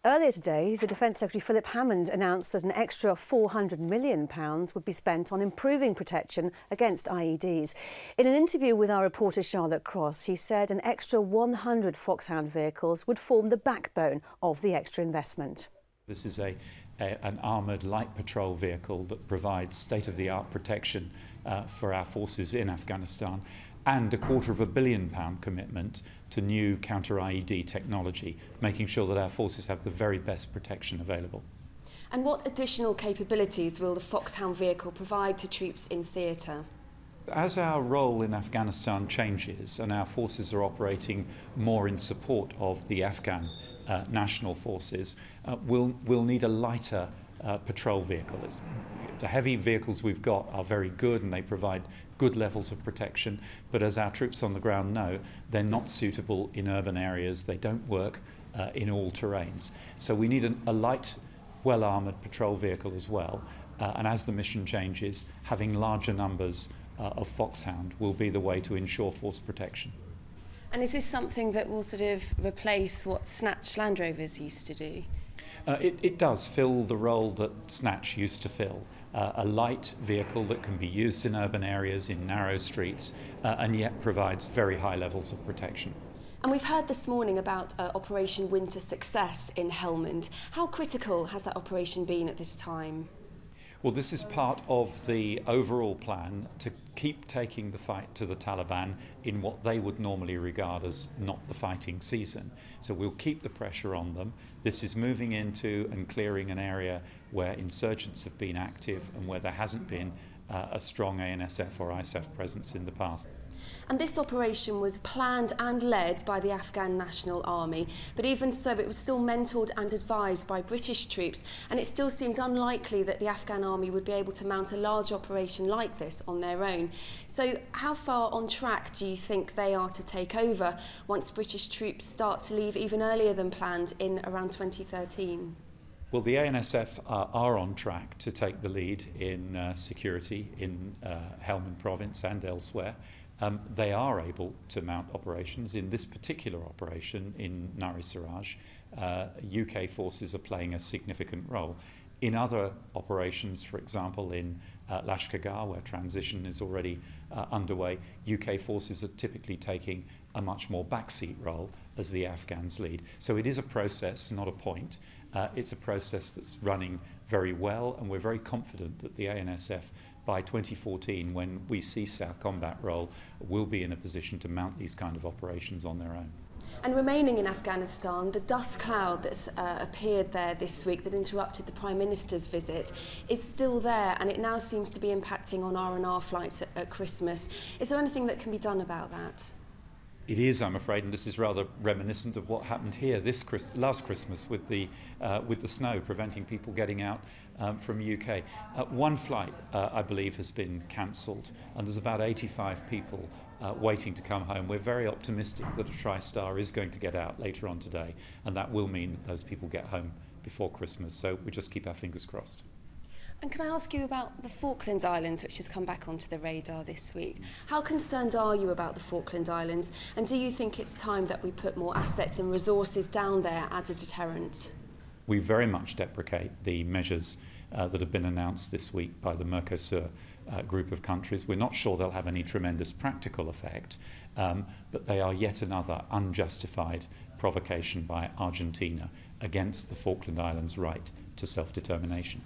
Earlier today, the Defence Secretary Philip Hammond announced that an extra £400 million would be spent on improving protection against IEDs. In an interview with our reporter Charlotte Cross, he said an extra 100 Foxhound vehicles would form the backbone of the extra investment. This is an armoured light patrol vehicle that provides state-of-the-art protection for our forces in Afghanistan, and a £250 million commitment to new counter-IED technology, making sure that our forces have the very best protection available. And what additional capabilities will the Foxhound vehicle provide to troops in theatre? As our role in Afghanistan changes and our forces are operating more in support of the Afghan national forces, we'll need a lighter patrol vehicle. The heavy vehicles we've got are very good and they provide good levels of protection, but as our troops on the ground know, they're not suitable in urban areas. They don't work in all terrains. So we need a light, well-armoured patrol vehicle as well. And as the mission changes, having larger numbers of Foxhound will be the way to ensure force protection. And is this something that will sort of replace what Snatch Land Rovers used to do? It does fill the role that Snatch used to fill. A light vehicle that can be used in urban areas, in narrow streets, and yet provides very high levels of protection. And we've heard this morning about Operation Winter Success in Helmand. How critical has that operation been at this time? Well, this is part of the overall plan to keep taking the fight to the Taliban in what they would normally regard as not the fighting season. So we'll keep the pressure on them. This is moving into and clearing an area where insurgents have been active and where there hasn't been a strong ANSF or ISAF presence in the past. And this operation was planned and led by the Afghan National Army, but even so it was still mentored and advised by British troops, and it still seems unlikely that the Afghan Army would be able to mount a large operation like this on their own. So how far on track do you think they are to take over once British troops start to leave even earlier than planned in around 2013? Well, the ANSF are on track to take the lead in security in Helmand province and elsewhere. They are able to mount operations. In this particular operation in Nari Siraj, UK forces are playing a significant role. In other operations, for example, in Lashkar, where transition is already underway, UK forces are typically taking a much more backseat role as the Afghans lead. So it is a process, not a point. It's a process that's running very well, and we're very confident that the ANSF, by 2014, when we cease our combat role, will be in a position to mount these kind of operations on their own. And remaining in Afghanistan, the dust cloud that's appeared there this week that interrupted the Prime Minister's visit is still there, and it now seems to be impacting on R&R flights at Christmas. Is there anything that can be done about that? It is, I'm afraid, and this is rather reminiscent of what happened here last Christmas with the snow, preventing people getting out from UK. One flight, I believe, has been cancelled, and there's about 85 people waiting to come home. We're very optimistic that a TriStar is going to get out later on today, and that will mean that those people get home before Christmas. So we just keep our fingers crossed. And can I ask you about the Falkland Islands, which has come back onto the radar this week? How concerned are you about the Falkland Islands, and do you think it's time that we put more assets and resources down there as a deterrent? We very much deprecate the measures that have been announced this week by the Mercosur group of countries. We're not sure they'll have any tremendous practical effect, but they are yet another unjustified provocation by Argentina against the Falkland Islands' right to self-determination.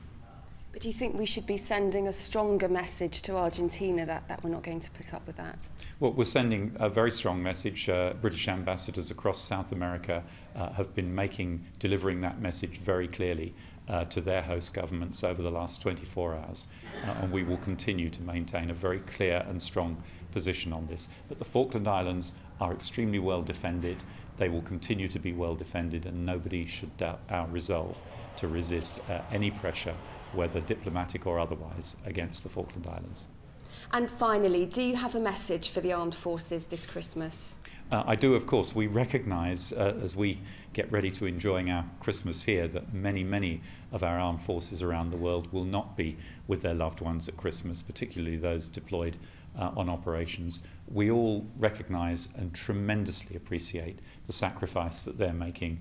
But do you think we should be sending a stronger message to Argentina that we're not going to put up with that? Well, we're sending a very strong message. British ambassadors across South America have been delivering that message very clearly to their host governments over the last 24 hours. And we will continue to maintain a very clear and strong position on this. But the Falkland Islands are extremely well defended. They will continue to be well defended, and nobody should doubt our resolve to resist any pressure, whether diplomatic or otherwise, against the Falkland Islands. And finally, do you have a message for the armed forces this Christmas? I do, of course. We recognise, as we get ready to enjoying our Christmas here, that many of our armed forces around the world will not be with their loved ones at Christmas, particularly those deployed on operations. We all recognise and tremendously appreciate the sacrifice that they're making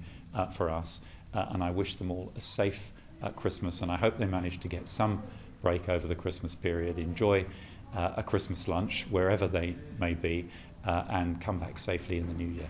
for us. and I wish them all a safe Christmas, and I hope they manage to get some break over the Christmas period, enjoy a Christmas lunch wherever they may be, and come back safely in the new year.